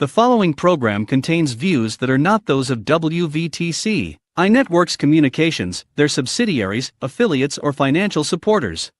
The following program contains views that are not those of WVTC, iNetworks Communications, their subsidiaries, affiliates, or financial supporters.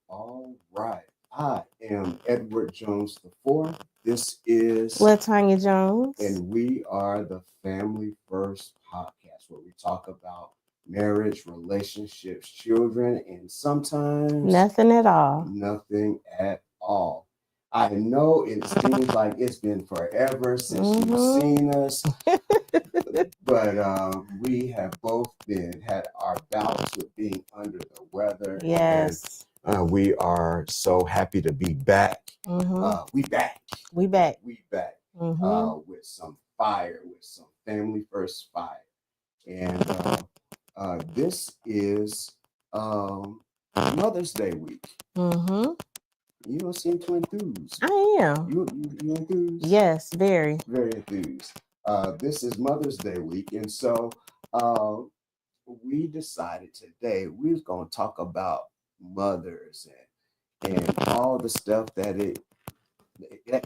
All right. I am Edward Jones IV. This is Latanya Jones. And we are the Phamily Phirst podcast, where we talk about marriage, relationships, children, and sometimes Nothing at all. Nothing at all. I know it seems like it's been forever since you've seen us, but we have both had our bouts with being under the weather. Yes. And we are so happy to be back. We back. With some fire, with some Phamily Phirst fire. And this is Mother's Day week. You don't seem too enthused. I am. You enthused? Yes, very. Very enthused. This is Mother's Day week, and so we decided today we was going to talk about mothers and all the stuff that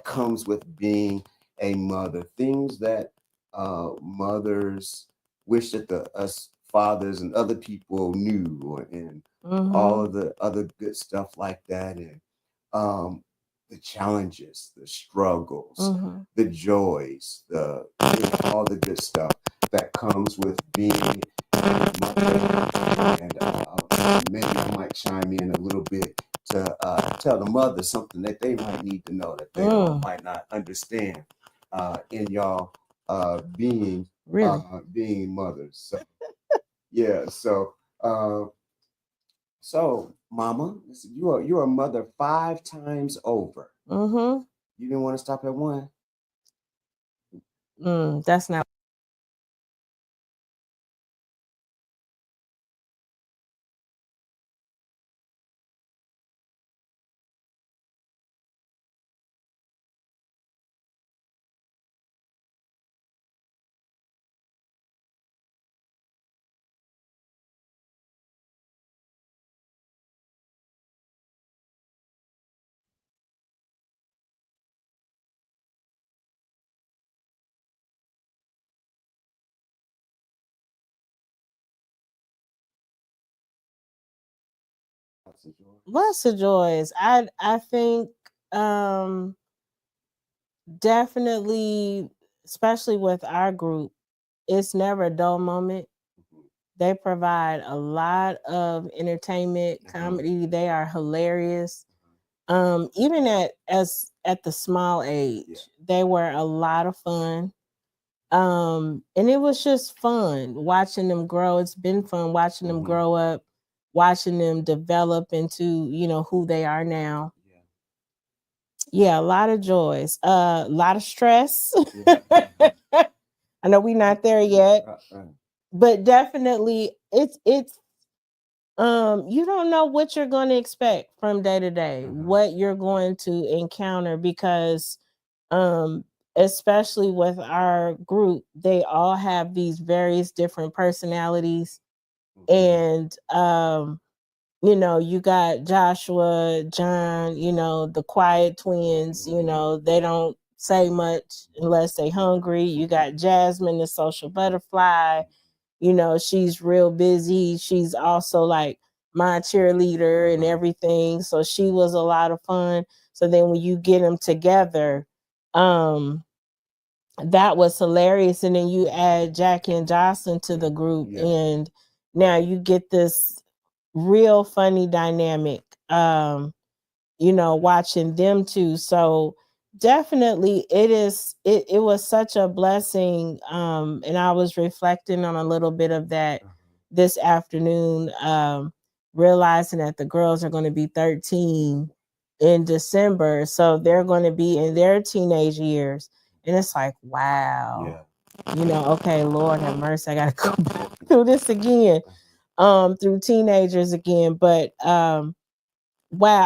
comes with being a mother. Things that mothers wish that us fathers and other people knew, and all of the other good stuff like that, and the challenges, the struggles, the joys, all the good stuff that comes with being a mother. And maybe I might chime in a little bit to tell the mother something that they might need to know that they might not understand in y'all being mothers. So, yeah. So, Mama, you're a mother 5 times over. You didn't want to stop at one. That's not. Lots of joys. I think definitely, especially with our group, it's never a dull moment. They provide a lot of entertainment, comedy. They are hilarious. Even at the small age, they were a lot of fun. And it was just fun watching them grow. It's been fun watching them grow up, watching them develop into, who they are now. Yeah, a lot of joys, a lot of stress. I know we're not there yet, but definitely it's you don't know what you're going to expect from day to day, what you're going to encounter, because especially with our group, they all have these various different personalities. And you got Joshua, John, the quiet twins, they don't say much unless they hungry. You got Jasmine, the social butterfly. She's real busy. She's also like my cheerleader and everything. So she was a lot of fun. So then when you get them together, that was hilarious. And then you add Jackie and Jocelyn to the group, and now you get this real funny dynamic, watching them too. So definitely it was such a blessing. And I was reflecting on a little bit of that this afternoon, realizing that the girls are going to be 13 in December. So they're going to be in their teenage years. And it's like, wow. Yeah. You know, okay, Lord have mercy, I gotta go back through this again, through teenagers again. But wow,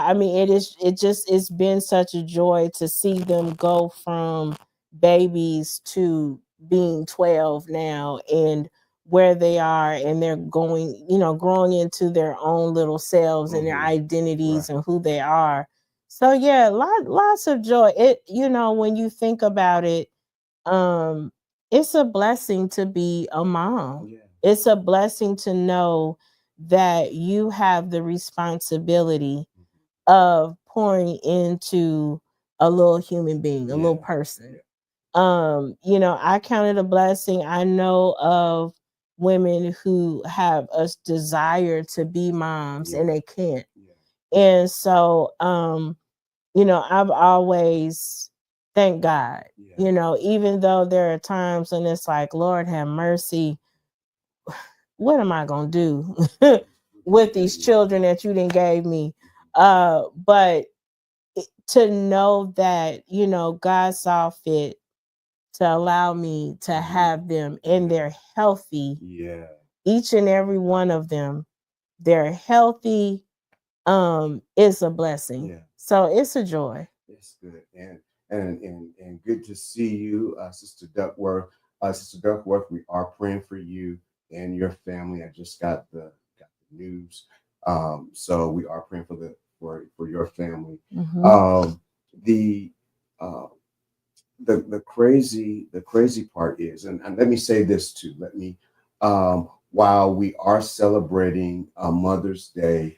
I mean, it's been such a joy to see them go from babies to being 12 now, and where they are, and they're going, you know, growing into their own little selves and their identities and who they are. So yeah, lots of joy. It, you know, when you think about it, um it's a blessing to be a mom. Yeah. It's a blessing to know that you have the responsibility of pouring into a little human being, a little person. You know, I count it a blessing. I know of women who have a desire to be moms and they can't. And so you know, I've always, thank God, you know, even though there are times when it's like, Lord have mercy, what am I gonna do with these children that you didn't gave me? But to know that, you know, God saw fit to allow me to have them, and they're healthy. Yeah. Each and every one of them, they're healthy. It's a blessing. Yeah. So it's a joy. It's good. And good to see you, Sister Duckworth. Sister Duckworth, we are praying for you and your family. I just got the news. So we are praying for your family. The uh, the crazy part is, and let me say this too. Let me while we are celebrating Mother's Day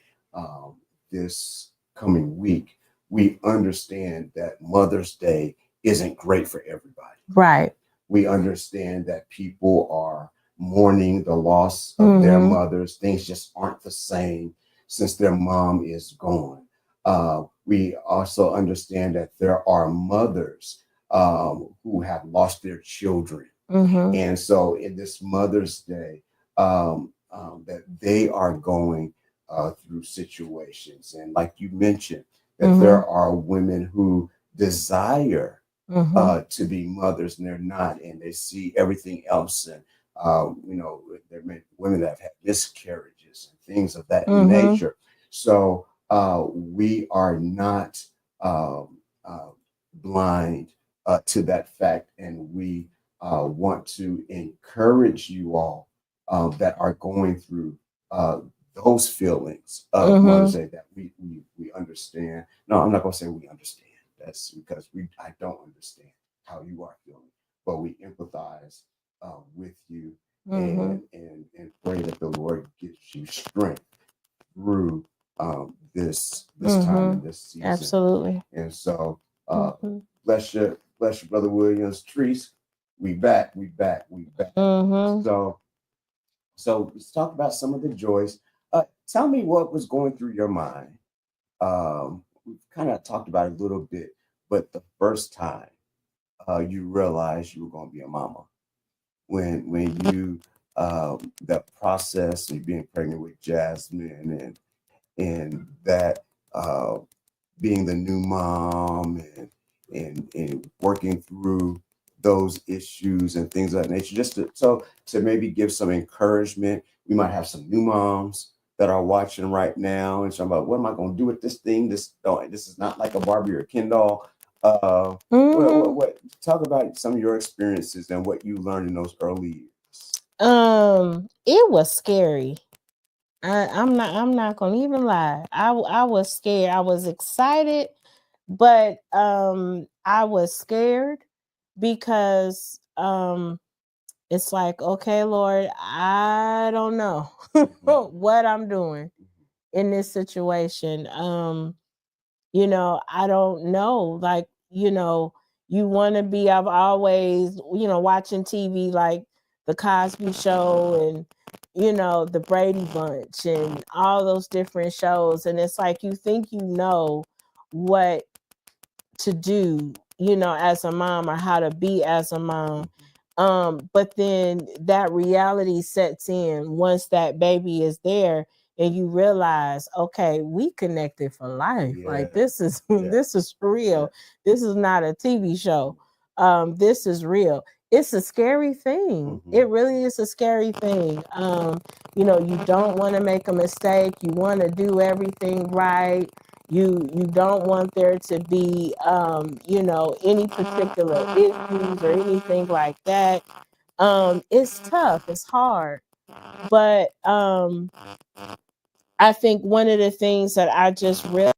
this coming week, we understand that Mother's Day isn't great for everybody. Right. We understand that people are mourning the loss of their mothers. Things just aren't the same since their mom is gone. We also understand that there are mothers who have lost their children. And so in this Mother's Day, that they are going through situations. And like you mentioned, that there are women who desire to be mothers and they're not, and they see everything else. And, you know, there are women that have had miscarriages and things of that nature. So we are not blind to that fact. And we want to encourage you all that are going through those feelings of Mother's Day, that we understand. No, I'm not going to say we understand. That's because I don't understand how you are feeling, but we empathize with you and pray that the Lord gives you strength through this time and this season. Absolutely. And so bless you, Brother Williams. Treese, we back. So let's talk about some of the joys. Tell me what was going through your mind. We've kind of talked about it a little bit, but the first time you realized you were going to be a mama, when you that process of being pregnant with Jasmine, and that being the new mom, and working through those issues and things of that nature, just to maybe give some encouragement. We might have some new moms that are watching right now and talking about, what am I going to do with this thing? This is not like a Barbie or a Ken doll. What talk about some of your experiences and what you learned in those early years. It was scary. I'm not gonna even lie. I was scared. I was excited, but I was scared because it's like, okay, Lord, I don't know what I'm doing in this situation. You know, I don't know. Like, you know, you want to be, I've always, you know, watching TV like the Cosby Show and, you know, the Brady Bunch and all those different shows. And it's like, you think you know what to do, you know, as a mom, or how to be as a mom. But then that reality sets in once that baby is there, and you realize, okay, we connected for life. Like this is this is real. This is not a TV show. this is real. It's a scary thing. Mhm. It really is a scary thing. You know, you don't want to make a mistake. You want to do everything right. You don't want there to be you know, any particular issues or anything like that. It's tough. It's hard. But I think one of the things that I just realized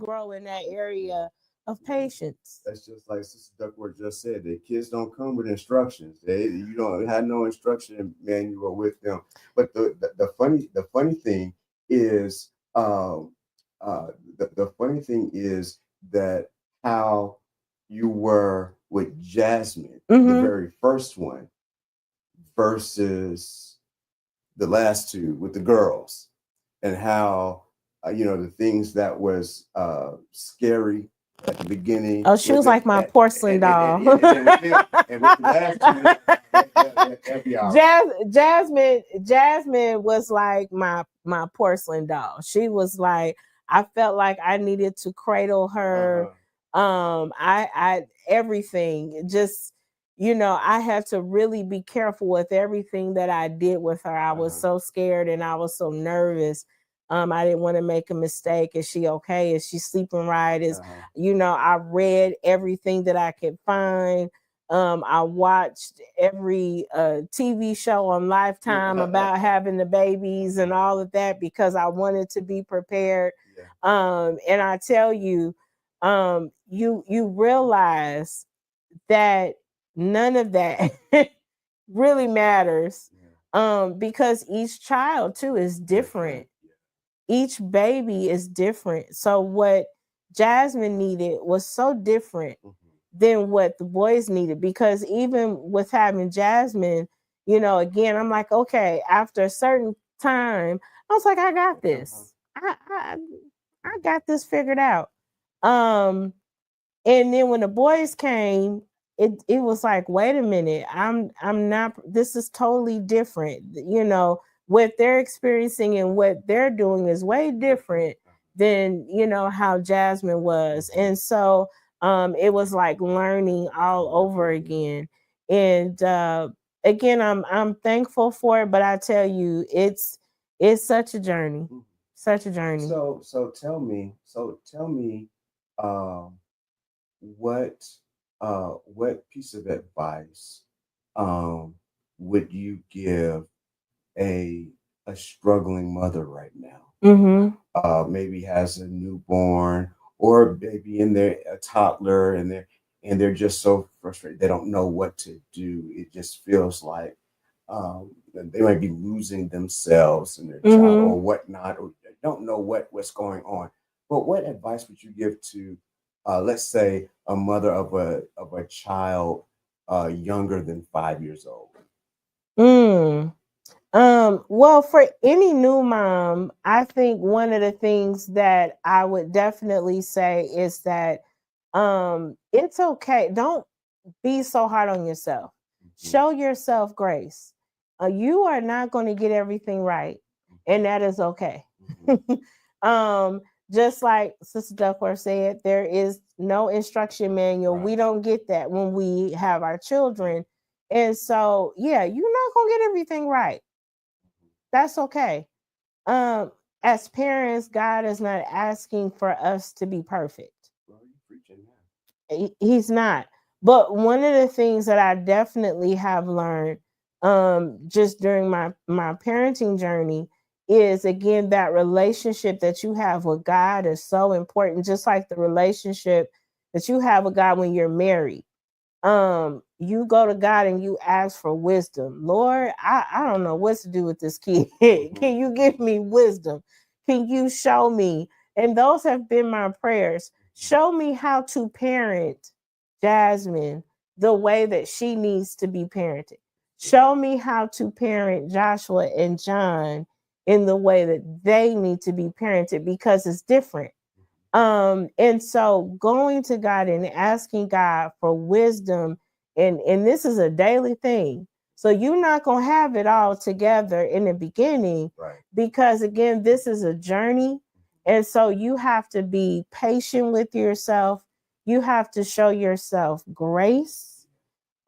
grow in that area of patience. That's just like Sister Duckworth just said. The kids don't come with instructions. You don't have no instruction manual with them. But the funny thing is the funny thing is that how you were with Jasmine, the Mhm. very first one, versus the last two with the girls, and how you know, the things that was scary at the beginning. Oh, she With was like my the, porcelain doll. yeah, and then with them, and with the last two, that'd be all right. Jasmine was like my porcelain doll. She was like, I felt like I needed to cradle her. I everything just, you know, I had to really be careful with everything that I did with her. I was so scared and I was so nervous. I didn't want to make a mistake. Is she okay? Is she sleeping right? You know, I read everything that I could find. I watched every TV show on Lifetime about having the babies and all of that because I wanted to be prepared. And I tell you, you realize that none of that really matters, because each child too is different. Each baby is different. So what Jasmine needed was so different than what the boys needed, because even with having Jasmine, you know, again, I'm like, okay, after a certain time, I was like, I got this. I got this figured out. And then when the boys came, it was like, wait a minute, I'm not, this is totally different. You know, what they're experiencing and what they're doing is way different than, you know, how Jasmine was. And so it was like learning all over again. And again, I'm thankful for it, but I tell you, it's such a journey. Such a journey. So tell me, um, what what piece of advice um would you give a a struggling mother right now? Mm-hmm. Maybe has a newborn, or maybe in their a toddler, and they're just so frustrated they don't know what to do. It just feels like they might be losing themselves and their child or whatnot, or they don't know what's going on. But what advice would you give to, let's say, a mother of a child younger than 5 years old? Mm. Well, for any new mom, I think one of the things that I would definitely say is that it's okay. Don't be so hard on yourself. Show yourself grace. You are not going to get everything right, and that is okay. um, just like Sister Duckworth said, there is no instruction manual. We don't get that when we have our children. And so, yeah, you're not going to get everything right. That's okay. Um, as parents, God is not asking for us to be perfect. Well, you preaching now. He's not. But one of the things that I definitely have learned just during my parenting journey is, again, that relationship that you have with God is so important, just like the relationship that you have with God when you're married. You go to God and you ask for wisdom. Lord, I don't know what to do with this kid. Can you give me wisdom? can you show me? And those have been my prayers. Show me how to parent Jasmine the way that she needs to be parented. Show me how to parent Joshua and John in the way that they need to be parented, because it's different. And so going to God and asking God for wisdom, and this is a daily thing. So you're not going to have it all together in the beginning, Right. because again, this is a journey. And so you have to be patient with yourself. You have to show yourself grace.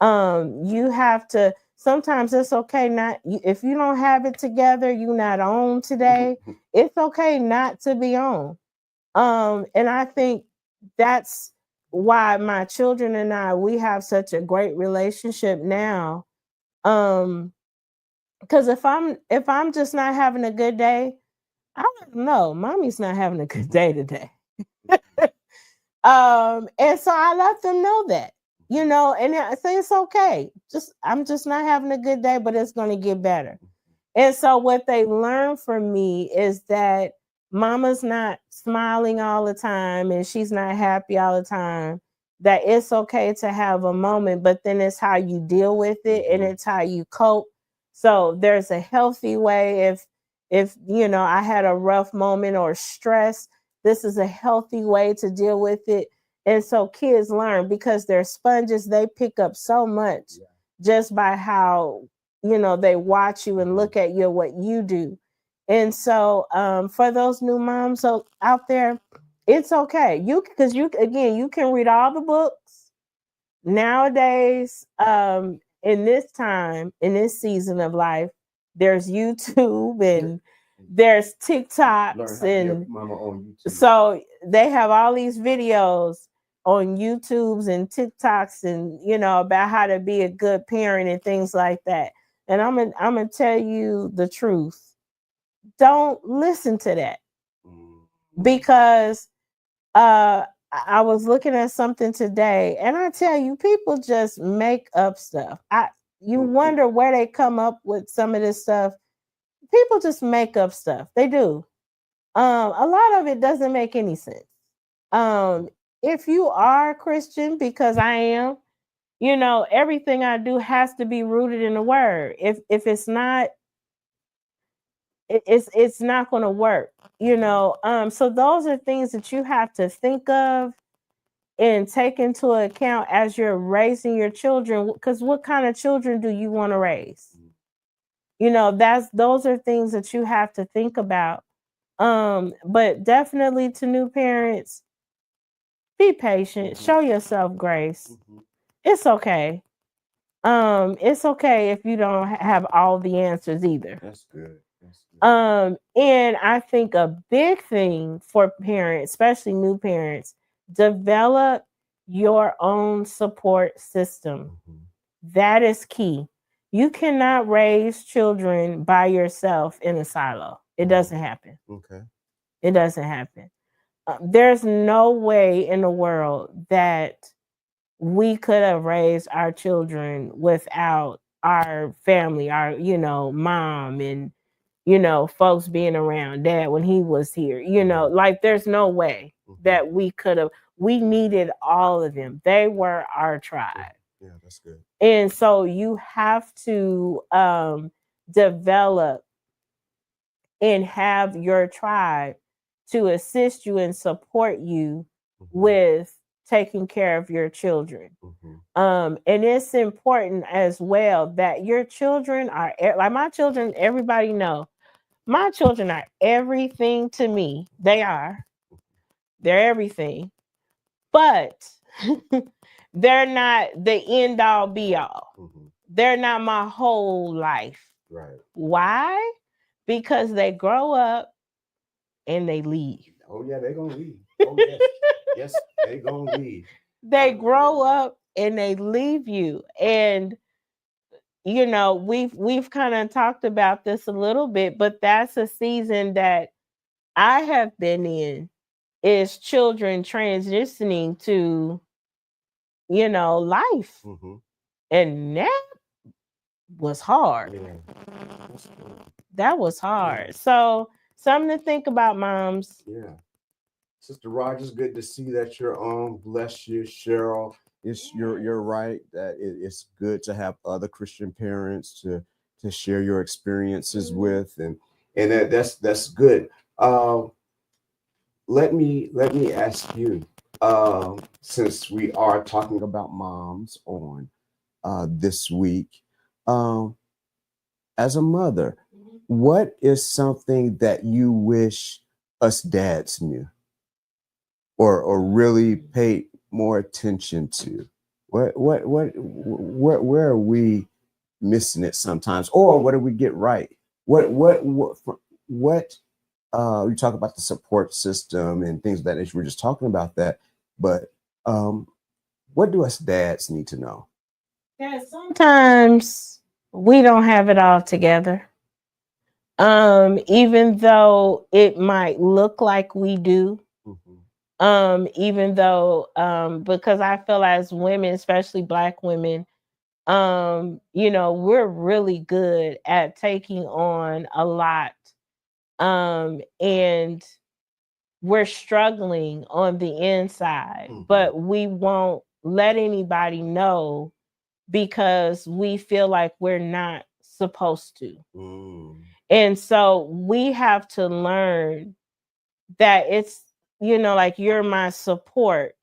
You have to, sometimes it's okay not, if you don't have it together, you're not on today. It's okay not to be on. And I think that's why my children and I, we have such a great relationship now. Because if I'm just not having a good day, I don't know, mommy's not having a good day today. And so I let them know that, and I say it's okay. I'm just not having a good day, but it's gonna get better. And so what they learn from me is that mama's not smiling all the time and she's not happy all the time, that it's okay to have a moment, but then it's how you deal with it and it's how you cope. So there's a healthy way. If I had a rough moment or stress, this is a healthy way to deal with it. And so kids learn, because they're sponges. They pick up so much just by how they watch you and look at you, what you do. And so for those new moms out there, it's okay. Because you can read all the books nowadays. In this time, in this season of life, there's YouTube and there's TikToks, and mama on YouTube. So they have all these videos on YouTubes and TikToks, and about how to be a good parent and things like that. And I'm gonna tell you the truth. Don't listen to that, because I was looking at something today, and I tell you, people just make up stuff. You wonder where they come up with some of this stuff. People just make up stuff. They do. A lot of it doesn't make any sense. If you are a Christian, because I am, everything I do has to be rooted in the word. If it's not, it's not going to work. So those are things that you have to think of and take into account as you're raising your children. Because what kind of children do you want to raise? Those are things that you have to think about. But definitely to new parents, be patient, show yourself grace. It's okay. It's okay if you don't have all the answers either. That's good. And I think a big thing for parents, especially new parents, develop your own support system. That is key. You cannot raise children by yourself in a silo. It doesn't happen. Okay. It doesn't happen. There's no way in the world that we could have raised our children without our family, our, mom and, folks being around, dad when he was here, like there's no way that we could have. We needed all of them. They were our tribe. Yeah, that's good. And so you have to develop and have your tribe to assist you and support you with taking care of your children. And it's important as well that your children are, like my children, everybody know, my children are everything to me. They're everything, but they're not the end all be all. They're not my whole life. Right. Why? Because they grow up and they leave. Oh yeah, they're gonna leave. Oh yes. Yes, they're gonna leave. They grow up and they leave you. And we've kind of talked about this a little bit, but that's a season that I have been in, is children transitioning to life. And that was hard. Yeah. That was hard. So Something to think about, moms. Yeah. Sister Rogers, good to see that you're on. Bless you, Cheryl. You're right that it's good to have other Christian parents to share your experiences with, and that's good. Uh, let me ask you, since we are talking about moms on this week, um, as a mother, what is something that you wish us dads knew? Or really pay more attention to? Where are we missing it sometimes, or what do we get right? What you talk about the support system and things of that nature. We're just talking about that, but um what do us dads need to know? Yeah, sometimes we don't have it all together. Even though it might look like we do, Mhm. even though because I feel as women, especially black women, we're really good at taking on a lot. And we're struggling on the inside, but we won't let anybody know because we feel like we're not supposed to. Mm. And so we have to learn that it's, like you're my support.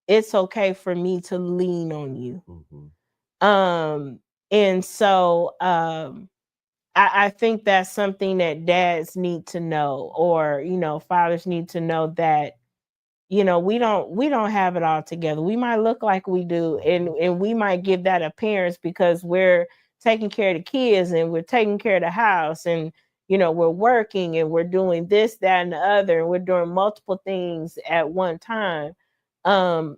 It's okay for me to lean on you. Um, and so I think that's something that dads need to know, or, fathers need to know that, we don't have it all together. We might look like we do, and we might give that appearance because we're taking care of the kids and we're taking care of the house, and we're working and we're doing this, that, and the other, and we're doing multiple things at one time. Um,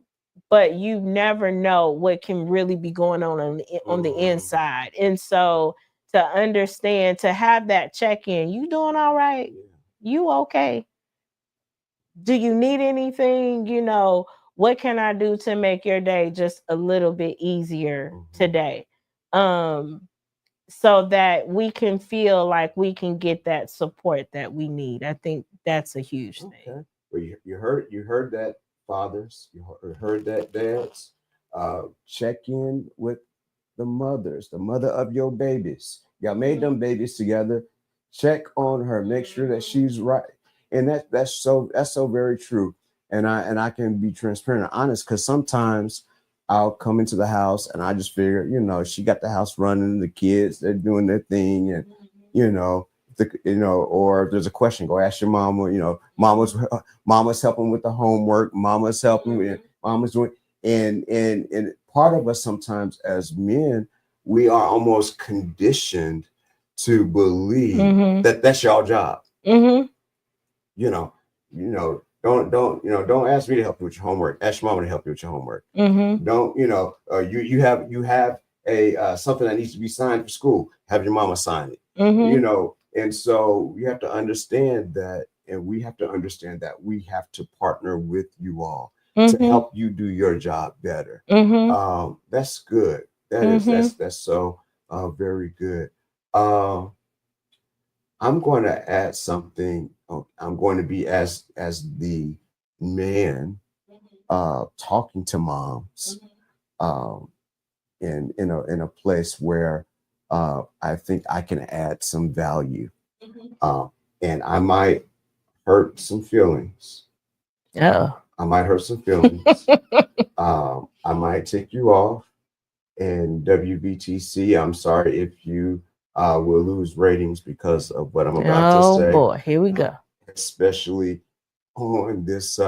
but you never know what can really be going on the inside. And so to understand, to have that check-in, you doing all right? You okay? Do you need anything? What can I do to make your day just a little bit easier today? So that we can feel like we can get that support that we need. I think that's a huge thing. Okay. Well, you heard that, fathers. You heard that, dads. Check in with the mothers, the mother of your babies. Y'all made them babies together. Check on her. Make sure that she's right. And that's so very true. And I can be transparent and honest, because sometimes I'll come into the house and I just figure, she got the house running, the kids, they're doing their thing, and you know, or if there's a question, go ask your mama. Mama's helping with the homework, mama's helping with, mama's doing, and part of us sometimes as men, we are almost conditioned to believe that that's your job. you know don't ask me to help you with your homework. Ask your mama to help you with your homework. Don't you have a something that needs to be signed for school, have your mama sign it. And so you have to understand that, and we have to understand that we have to partner with you all to help you do your job better. That's good. That's so very good. I'm going to add something. I'm going to be as the man talking to moms in a place where I think I can add some value, and I might hurt some feelings. Oh. I might hurt some feelings. I might tick you off. And WBTC, I'm sorry if you will lose ratings because of what I'm about to say. Oh boy, here we go. Especially on this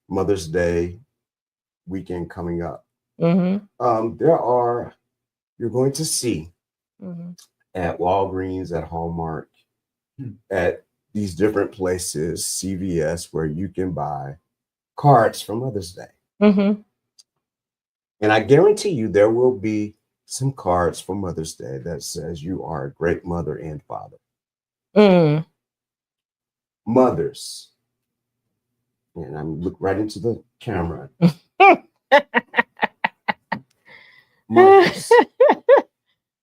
Mother's Day weekend coming up. You're going to see at Walgreens, at Hallmark, at these different places, CVS, where you can buy cards for Mother's Day. And I guarantee you there will be some cards for Mother's Day that says you are a great mother and father. Mothers, and I'm look right into the camera. Mothers,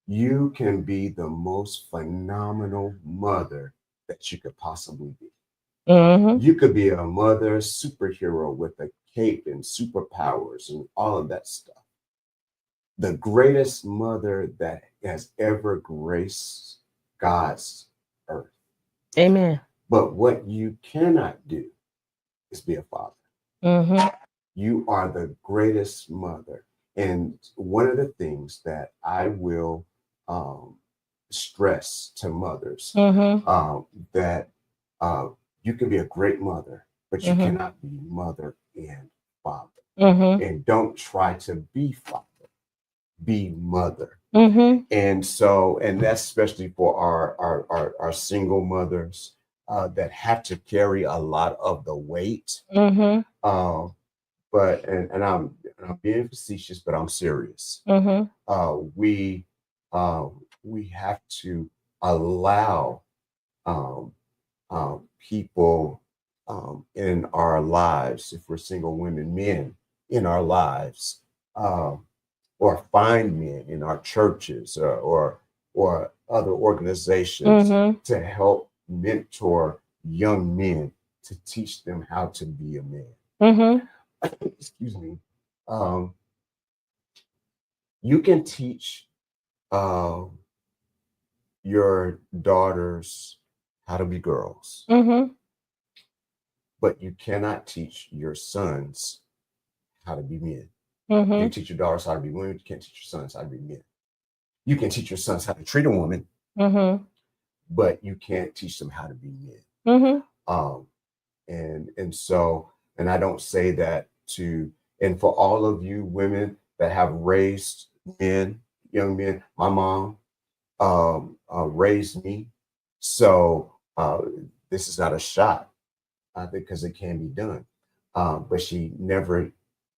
you can be the most phenomenal mother that you could possibly be. Mm-hmm. You could be a mother superhero with a cape and superpowers and all of that stuff. The greatest mother that has ever graced God's earth. Amen. But what you cannot do is be a father. Mm-hmm. You are the greatest mother. And one of the things that I will stress to mothers, Mm-hmm. that you can be a great mother, but you Mm-hmm. cannot be mother and father. Mm-hmm. And don't try to be father, be mother. Mm-hmm. And so, and that's especially for our single mothers that have to carry a lot of the weight. Mm-hmm. But and I'm being facetious, but I'm serious. Mm-hmm. We have to allow um, people in our lives, if we're single women, men in our lives, or find men in our churches or other organizations Mm-hmm. to help mentor young men to teach them how to be a man. Mm-hmm. Excuse me. Um, you can teach your daughters how to be girls, Mm-hmm. but you cannot teach your sons how to be men. You Mm-hmm. can teach your daughters how to be women. You can't teach your sons how to be men. You can teach your sons how to treat a woman, Mm-hmm. but you can't teach them how to be men. Mm-hmm. And so, and I don't say that to, and for all of you women that have raised men, young men, my mom raised me. So this is not a shot, because it can be done. But she never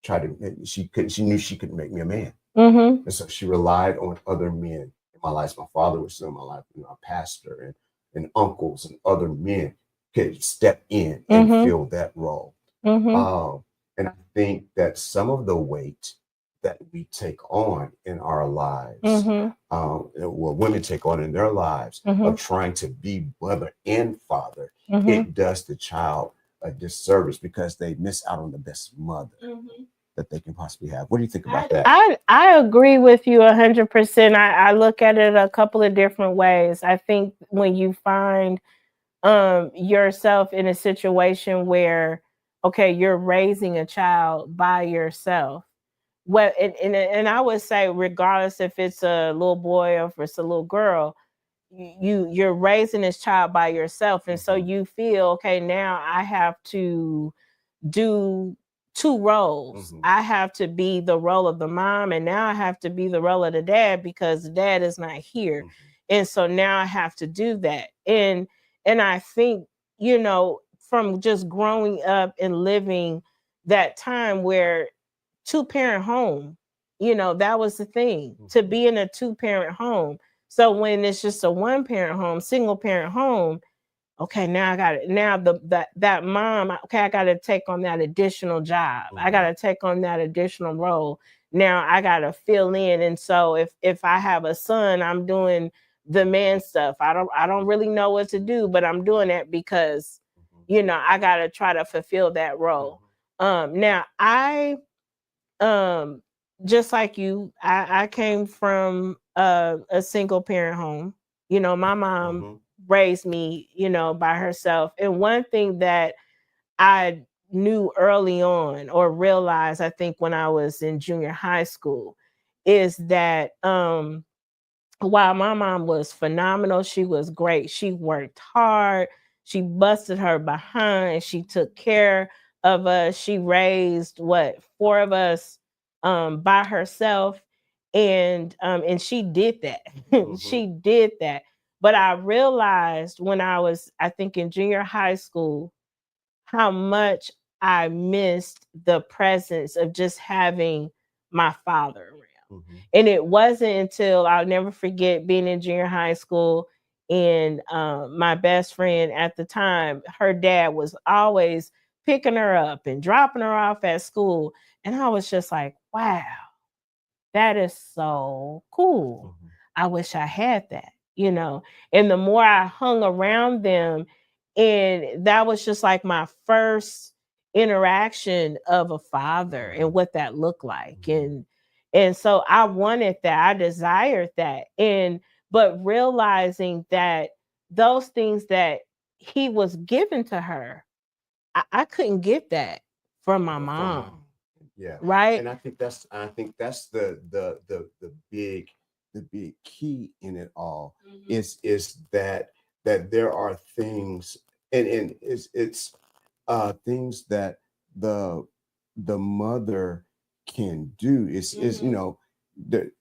tried to, she knew she couldn't make me a man. Mm-hmm. And so she relied on other men in my life. My father was still in my life, a pastor and uncles and other men could step in and Mm-hmm. fill that role. Mm-hmm. And I think that some of the weight that we take on in our lives, Mm-hmm. well, women take on in their lives Mm-hmm. of trying to be mother and father, Mm-hmm. it does the child a disservice because they miss out on the best mother that they can possibly have. What do you think about that? I agree with you 100%. I look at it a couple of different ways. I think when you find yourself in a situation where, okay, you're raising a child by yourself. Well, and I would say, regardless if it's a little boy or if it's a little girl, you're raising this child by yourself, and so you feel, okay, now I have to do two roles. I have to be the role of the mom, and now I have to be the role of the dad because the dad is not here. And so now I have to do that. And I think, from just growing up and living that time where two-parent home, that was the thing, to be in a two-parent home. So when it's just a one-parent home, single parent home, okay, now I got it. Now that mom, okay, I got to take on that additional job. I got to take on that additional role. Now I got to fill in. And so if I have a son, I'm doing the man stuff. I don't really know what to do, but I'm doing that because I got to try to fulfill that role. Now I just like you, I came from a single parent home. My mom raised me, by herself. And one thing that I knew early on, or realized, I think when I was in junior high school, is that while my mom was phenomenal, she was great. She worked hard. She busted her behind. She took care of us. She raised four of us by herself, and she did that. She did that. But I realized when I was, I think, in junior high school, how much I missed the presence of just having my father around. And it wasn't until, I'll never forget, being in junior high school, and my best friend at the time, her dad was always picking her up and dropping her off at school. And I was just like, wow, that is so cool. I wish I had that. you know. And the more I hung around them, and that was just like my first interaction of a father and what that looked like. And so I wanted that, I desired that. And but realizing that those things that he was given to her, I couldn't get that from my From mom. Yeah. Right. And I think that's the big key in it all is that there are things, and it's things that the the mother can do is the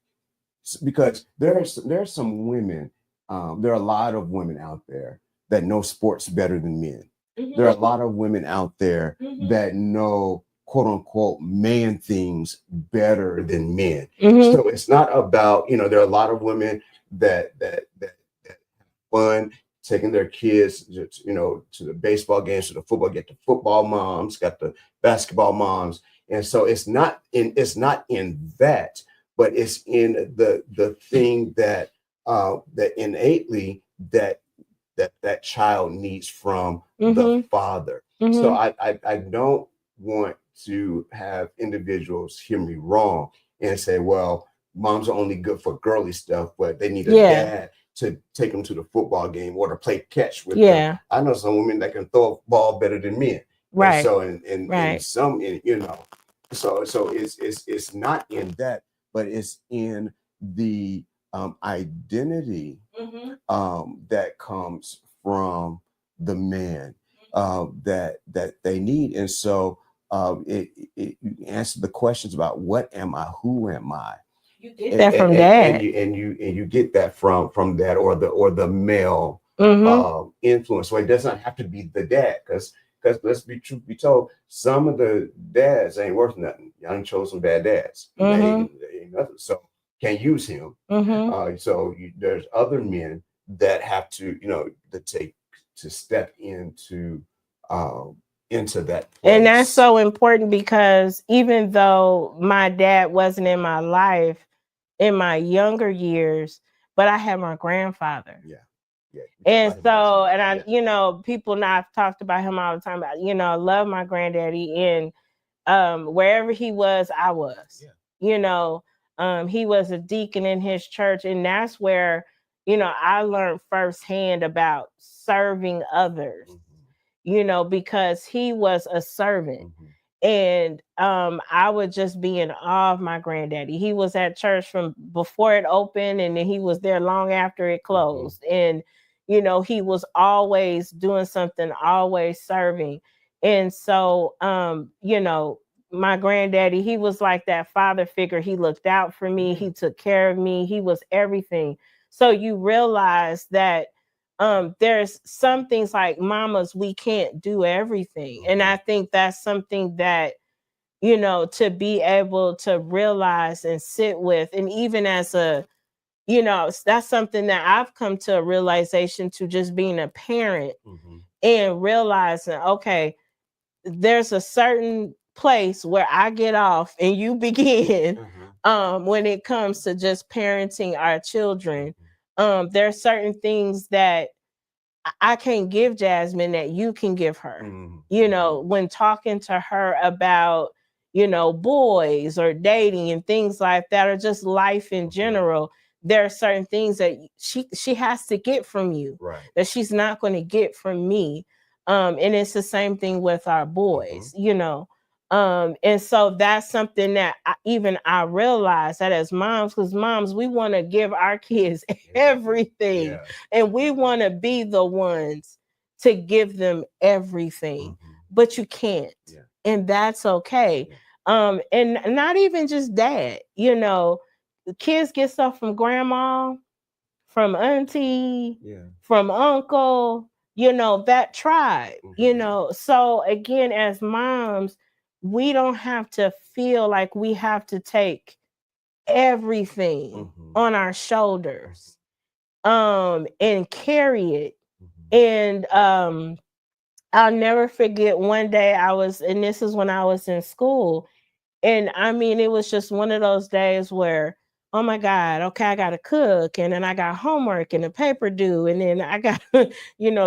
because there's some women, there are a lot of women out there that know sports better than men. There are a lot of women out there that know quote unquote man things better than men. So it's not about, there are a lot of women that fun taking their kids, to the baseball games, to the football, get the football moms, got the basketball moms. And so it's not in that, but it's in the thing that innately that child needs from the father. So I don't want to have individuals hear me wrong and say, well, moms are only good for girly stuff, but they need a dad to take them to the football game or to play catch with them. I know some women that can throw a ball better than men. Right. And so and some, so it's not in that, but it's in the identity that comes from the man that they need. And so it answer the questions about what am I, who am I. You get that from dad, and you get that from that or the male influence. So it does not have to be the dad, because let's be truth be told, some of the dads ain't worth nothing. Y'all chose some bad dads. They ain't nothing. So can't use him. So there's other men that have to, to step into that place. And that's so important, because even though my dad wasn't in my life in my younger years, but I had my grandfather. Yeah. And so, and I, people now have talked about him all the time, about, I love my granddaddy, and wherever he was, I was. He was a deacon in his church, and that's where, I learned firsthand about serving others, because he was a servant. And I would just be in awe of my granddaddy. He was at church from before it opened, and then he was there long after it closed. And he was always doing something, always serving. And so my granddaddy, he was like that father figure. He looked out for me, he took care of me, he was everything. So you realize that there's some things, like mamas, we can't do everything. And I think that's something that, to be able to realize and sit with. And even as a, that's something that I've come to a realization to, just being a parent and realizing, okay, there's a certain place where I get off and you begin when it comes to just parenting our children. There are certain things that I can't give Jasmine that you can give her. When talking to her about, boys or dating and things like that, or just life in general, there are certain things that she has to get from you, that she's not going to get from me. And it's the same thing with our boys, and so that's something that I realize that as moms, because moms, we want to give our kids everything, and we want to be the ones to give them everything, but you can't, and that's okay. And not even just dad, the kids get stuff from grandma, from auntie, from uncle, that tribe, So again, as moms, we don't have to feel like we have to take everything on our shoulders and carry it. And I'll never forget, one day and this is when I was in school, and I mean, it was just one of those days where oh my God, okay, I got to cook, and then I got homework and a paper due, and then I got do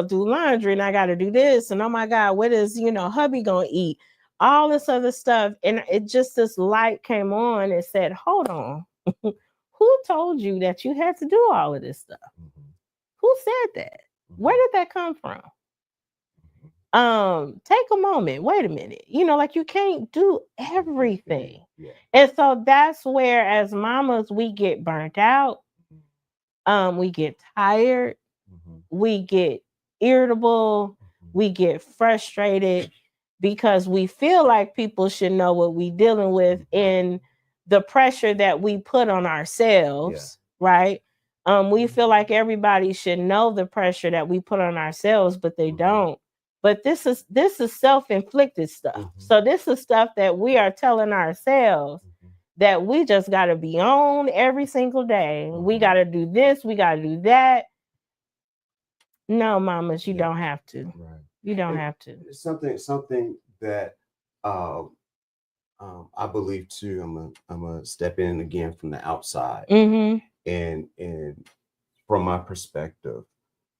laundry, and I got to do this, and oh my God, what is, hubby gonna eat? All this other stuff. And it just, this light came on and said, hold on, who told you that you had to do all of this stuff? Who said that? Where did that come from? Take a moment, wait a minute, like, you can't do everything. Yeah. And so that's where, as mamas, we get burnt out, we get tired, we get irritable, we get frustrated, because we feel like people should know what we dealing with, in the pressure that we put on ourselves, right? We feel like everybody should know the pressure that we put on ourselves, but they don't. But this is self-inflicted stuff. So this is stuff that we are telling ourselves that we just got to be on every single day. We got to do this, we got to do that. No, mamas, you don't have to. Right. You don't have to. It's something that I believe too. I'm gonna step in again from the outside, and from my perspective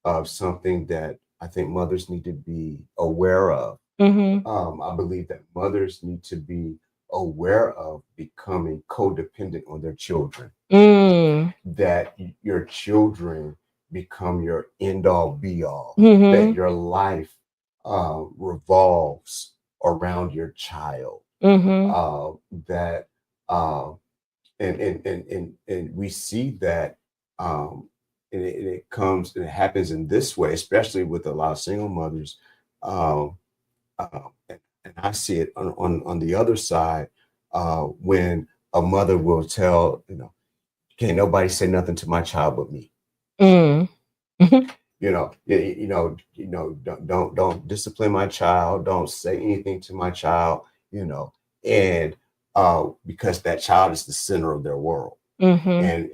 of something that I think mothers need to be aware of. I believe that mothers need to be aware of becoming codependent on their children. That your children become your end all be all. That your life revolves around your child. That and we see that, and it comes and it happens in this way, especially with a lot of single mothers. And I see it on the other side, when a mother will tell, can't nobody say nothing to my child but me. Don't discipline my child. Don't say anything to my child. And because that child is the center of their world. And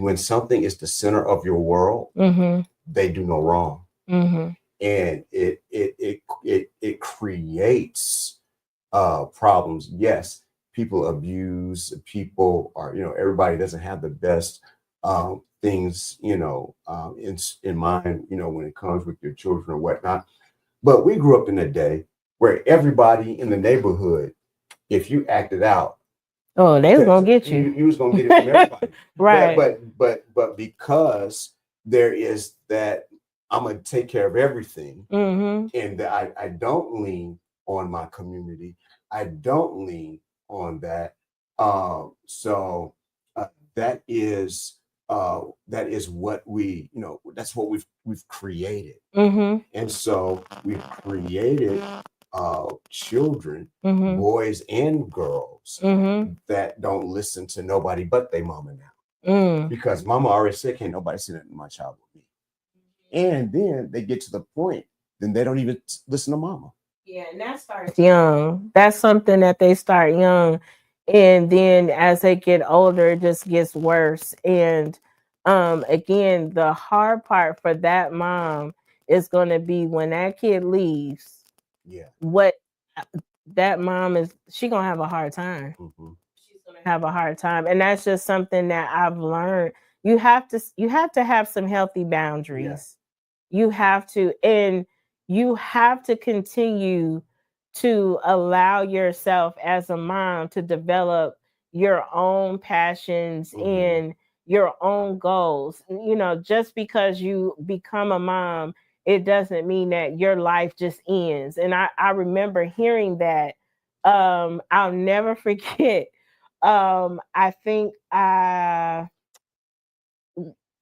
when something is the center of your world, they do no wrong. And it creates problems. Yes, people abuse. People are, everybody doesn't have the best things, in mind, when it comes with your children or whatnot. But we grew up in a day where everybody in the neighborhood, if you acted out, oh, they was gonna get you. You was gonna get it from everybody. Right. But because there is that, I'm gonna take care of everything, and that I don't lean on my community. I don't lean on that. So that is what we, that's what we've created. And so we've created children, boys and girls, that don't listen to nobody but their mama now. Because mama already said, can't nobody say nothing to my child with me. And then they get to the point, then they don't even listen to mama. Yeah, and that starts young. That's something that they start young. And then as they get older, it just gets worse. And again, the hard part for that mom is going to be when that kid leaves. Yeah. What that mom is, she going to have a hard time. She's going to have a hard time. And that's just something that I've learned. You have to have some healthy boundaries. Yeah. You have to, and you have to continue to allow yourself as a mom to develop your own passions and your own goals. Just because you become a mom, it doesn't mean that your life just ends. And I remember hearing that. I'll never forget. I think I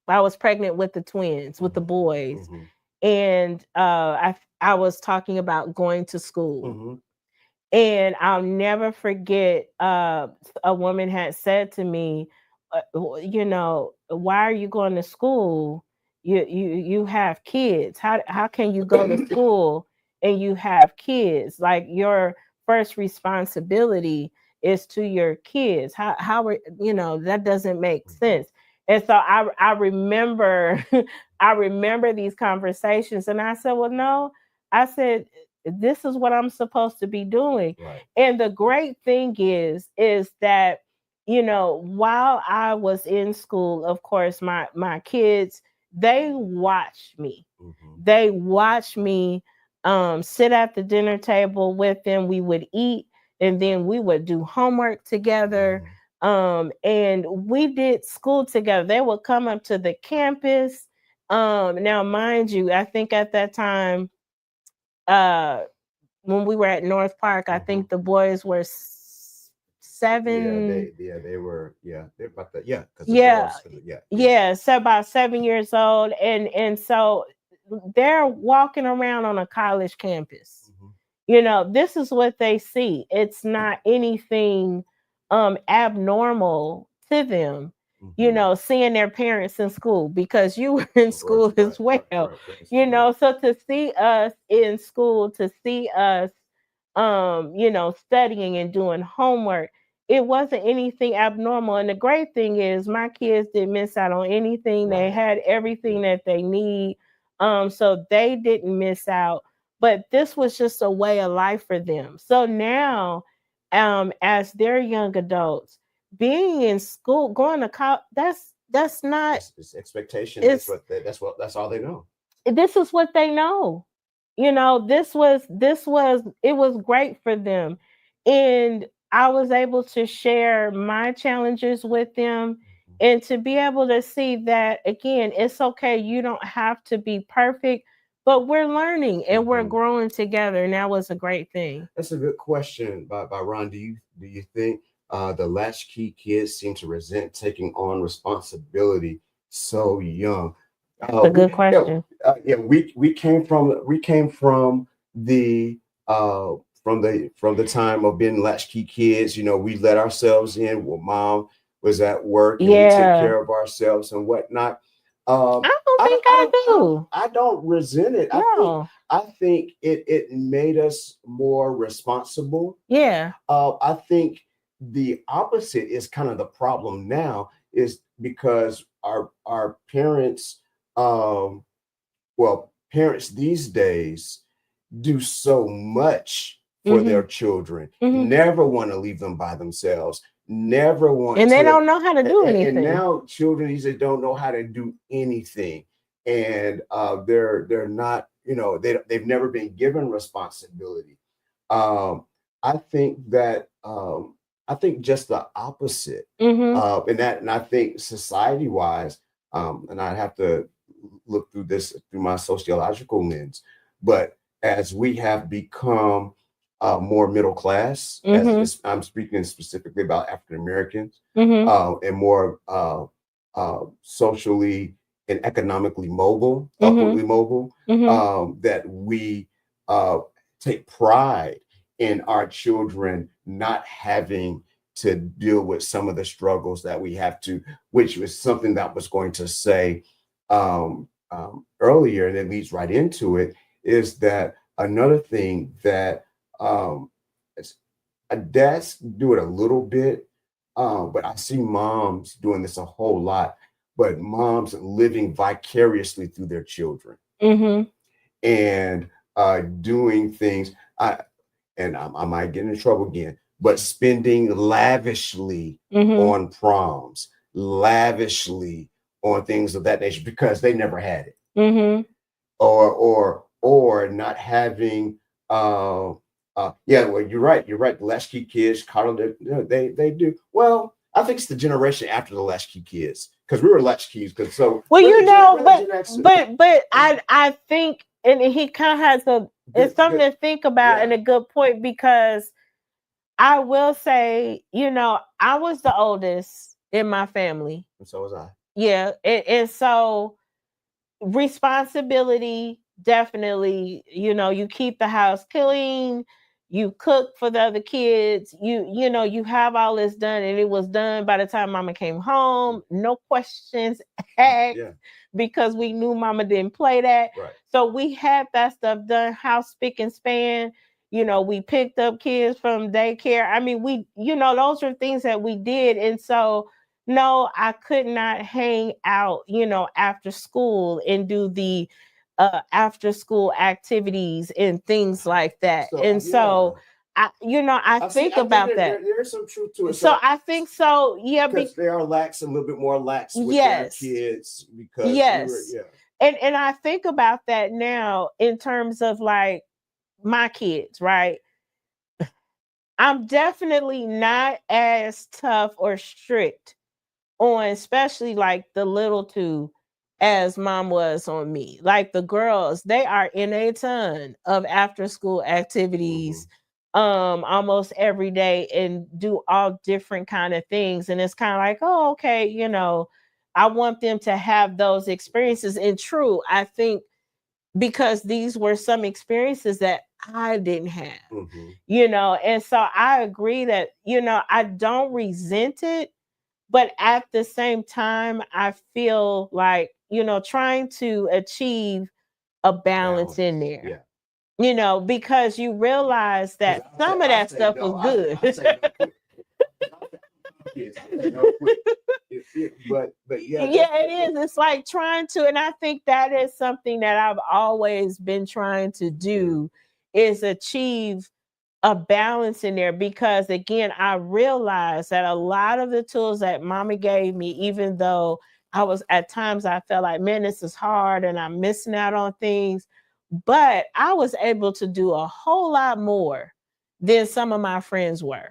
was pregnant with the twins, with the boys. And I was talking about going to school. And I'll never forget, a woman had said to me, why are you going to school? You have kids. How can you go to school and you have kids? Like, your first responsibility is to your kids. How that doesn't make sense. And so I remember I remember these conversations, and I said, well, no, I said, this is what I'm supposed to be doing. Right. And the great thing is that while I was in school, of course, my kids, they watched me. They watched me sit at the dinner table with them. We would eat, and then we would do homework together. And we did school together. They would come up to the campus. Now, mind you, I think at that time, when we were at North Park, I think the boys were 7. They were, they're about that, because so about 7 years old, and so they're walking around on a college campus. This is what they see. It's not anything abnormal to them. Seeing their parents in school, because you were in school as well. So to see us in school, to see us studying and doing homework, it wasn't anything abnormal. And the great thing is my kids didn't miss out on anything. They had everything that they need. So they didn't miss out. But this was just a way of life for them. So now, as they're young adults, being in school, going to college, that's not it's expectation. That's all they know. This is what they know. This was it was great for them. And I was able to share my challenges with them, and to be able to see that, again, it's okay. You don't have to be perfect, but we're learning and we're growing together. And that was a great thing. That's a good question by Ron. Do you think the latchkey kids seem to resent taking on responsibility so young? That's a good question. We came from the from the time of being latchkey kids. We let ourselves in when mom was at work, and we took care of ourselves and whatnot. I don't resent it. No. I think it made us more responsible. Yeah. I think the opposite is kind of the problem now, is because our parents, parents these days do so much for their children, never want to leave them by themselves, never want and they don't know how to do anything. And now children these days don't know how to do anything. And they're not, they've never been given responsibility. I think that I think just the opposite. And I think society wise, and I have to look through this through my sociological lens, but as we have become more middle class, as I'm speaking specifically about African Americans, and more socially and economically mobile, upwardly mobile, that we take pride in our children not having to deal with some of the struggles that we have to, which was something that was going to say earlier, and it leads right into it, is that another thing that dads do it a little bit, but I see moms doing this a whole lot, but moms living vicariously through their children and doing things. I might get in trouble again, but spending lavishly on proms, lavishly on things of that nature, because they never had it, or not having. Well, you're right. The latchkey kids coddle they do. Well, I think it's the generation after the latchkey kids, because we were latchkeys. But I think, and he kind of has it's something to think about, and a good point, because I will say, I was the oldest in my family. And so was I. Yeah. And so responsibility, definitely, you keep the house clean, you cook for the other kids, you have all this done, and it was done by the time mama came home, no questions asked, because we knew mama didn't play that. Right. So we had that stuff done, house spick and span. We picked up kids from daycare. I mean, those are things that we did. And so, no, I could not hang out, after school and do the after school activities and things like that. So I think about that. There is some truth to it. So I think so. Yeah, because they are lax, a little bit more lax with yes, their kids because yes, and I think about that now in terms of like my kids, right? I'm definitely not as tough or strict on, especially like the little two, as mom was on me. Like the girls, they are in a ton of after school activities almost every day and do all different kind of things. And it's kind of like, oh, okay, I want them to have those experiences. And true, I think because these were some experiences that I didn't have, and so I agree that, I don't resent it, but at the same time, I feel like, trying to achieve a balance in there, because you realize that some of that stuff was good. But yeah, it is. It's like trying to, and I think that is something that I've always been trying to do, is achieve a balance in there, because again, I realized that a lot of the tools that mommy gave me, even though I was at times I felt like, man, this is hard and I'm missing out on things, but I was able to do a whole lot more than some of my friends were.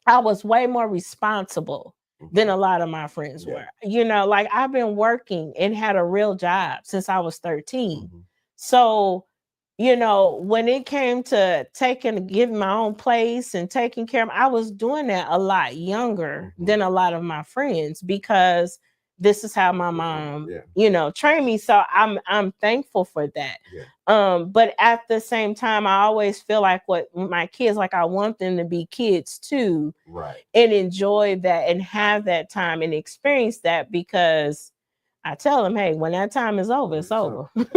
I was way more responsible than a lot of my friends were. Like I've been working and had a real job since I was 13. So, when it came to giving my own place and taking care of, I was doing that a lot younger than a lot of my friends, because this is how my mom, trained me. So I'm thankful for that. But at the same time, I always feel like what my kids, like I want them to be kids too, and enjoy that and have that time and experience that, because I tell them, hey, when that time is over, it's over. and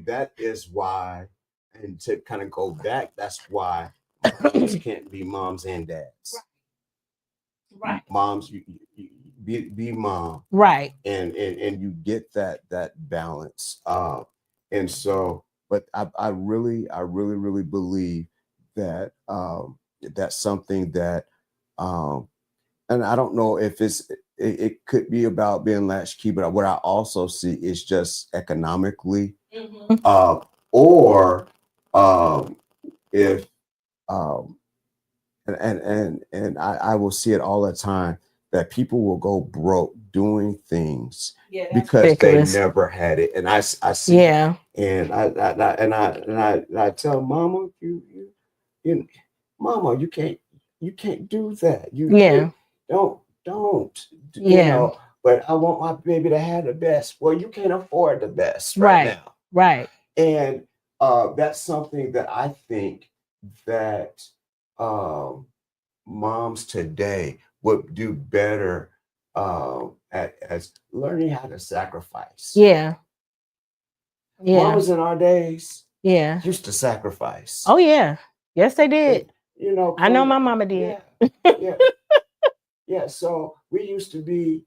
that is why, and to kind of go back, that's why moms can't be moms and dads. Right. Moms, you be mom. Right. And you get that balance. And so, but I really believe that that's something that and I don't know if it could be about being latchkey, but what I also see is just economically, or if and I will see it all the time, that people will go broke doing things because ridiculous. They never had it, and I see, and I tell mama, you mama, you can't do that. You don't, but I want my baby to have the best. Well, you can't afford the best right now. Right. And that's something that I think that moms today would do better as learning how to sacrifice. Mamas in our days used to sacrifice. Oh yeah. Yes, they did. And, I know my mama did. So we used to be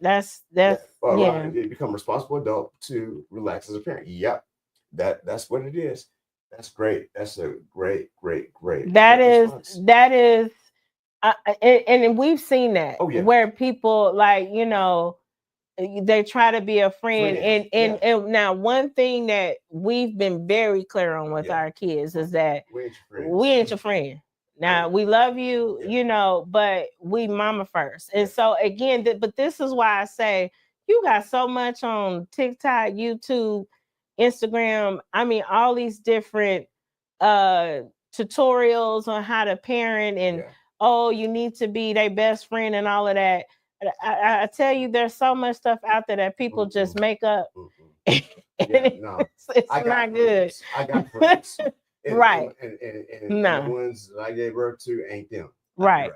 that's become responsible adult to relax as a parent. That's what it is. That's great. That's a great. That is and we've seen that where people, like, they try to be a friend. And now one thing that we've been very clear on with our kids is that we ain't your friend. Now we love you, but we mama first. And so again, but this is why I say you got so much on TikTok, YouTube, Instagram. I mean, all these different tutorials on how to parent, and you need to be their best friend and all of that. I tell you, there's so much stuff out there that people just make up. It's not good. I got friends. Right. And the ones that I gave birth to ain't them. Right.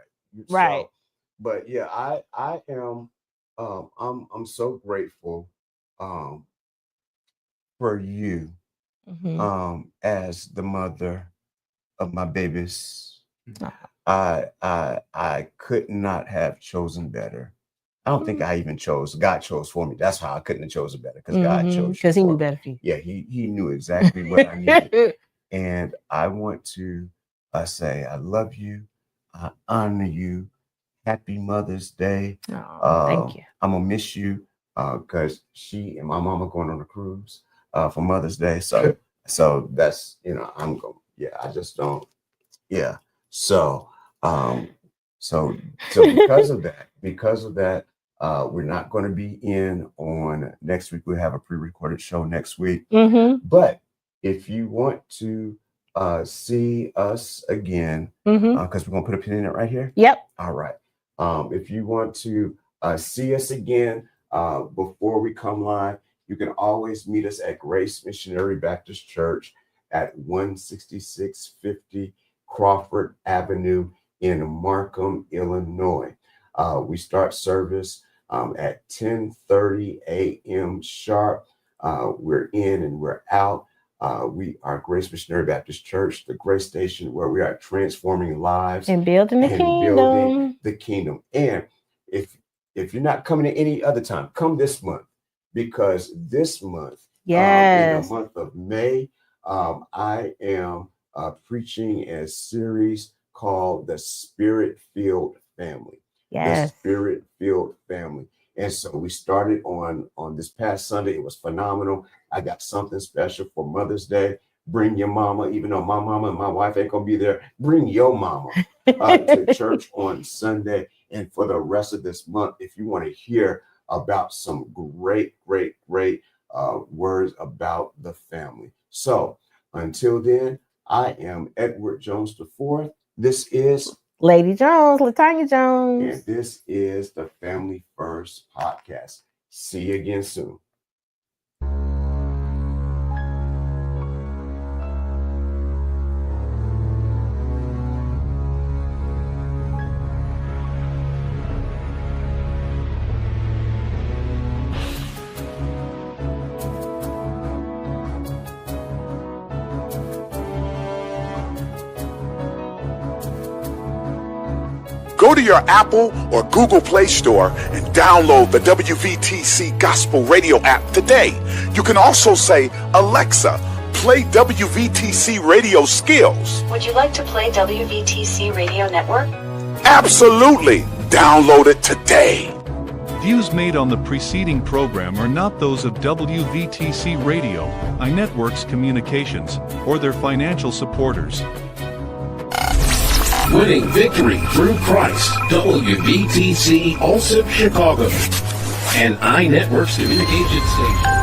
Right. So, but yeah, I am I'm so grateful for you as the mother of my babies. I could not have chosen better. I don't think I even chose. God chose for me. That's how I couldn't have chosen better, because God chose. Because he knew better for you. Yeah, he knew exactly what I needed. And I want to say I love you. I honor you. Happy Mother's Day. Thank you. I'm gonna miss you because she and my mom are going on a cruise for Mother's Day. So that's, I'm going. Yeah, I just don't. Yeah. So so because of that, we're not going to be in on next week. We'll have a pre-recorded show next week. But if you want to see us again, because we're going to put a pin in it right here. Yep. All right. If you want to see us again before we come live, you can always meet us at Grace Missionary Baptist Church at 16650 Crawford Avenue in Markham, Illinois. We start service at 10:30 a.m. sharp. We're in and we're out. We are Grace Missionary Baptist Church, the Grace Station, where we are transforming lives and building the kingdom. And if you're not coming at any other time, come this month, because this month, in the month of May, I am preaching a series called The Spirit-Filled Family. The Spirit-Filled Family. And so we started on this past Sunday. It was phenomenal. I got something special for Mother's Day. Bring your mama, even though my mama and my wife ain't gonna be there. Bring your mama to church on Sunday. And for the rest of this month, if you want to hear about some great words about the family. So until then, I am Edward Jones IV. This is Lady Jones, Latanya Jones. And this is the Phamily Phirst podcast. See you again soon. Go to your Apple or Google Play Store and download the WVTC Gospel Radio app today. You can also say, Alexa, play WVTC Radio Skills. Would you like to play WVTC Radio Network? Absolutely. Download it today. Views made on the preceding program are not those of WVTC Radio, iNetworks Communications, or their financial supporters. Winning victory through Christ, WVTC, also Chicago, and iNetworks Communications Station.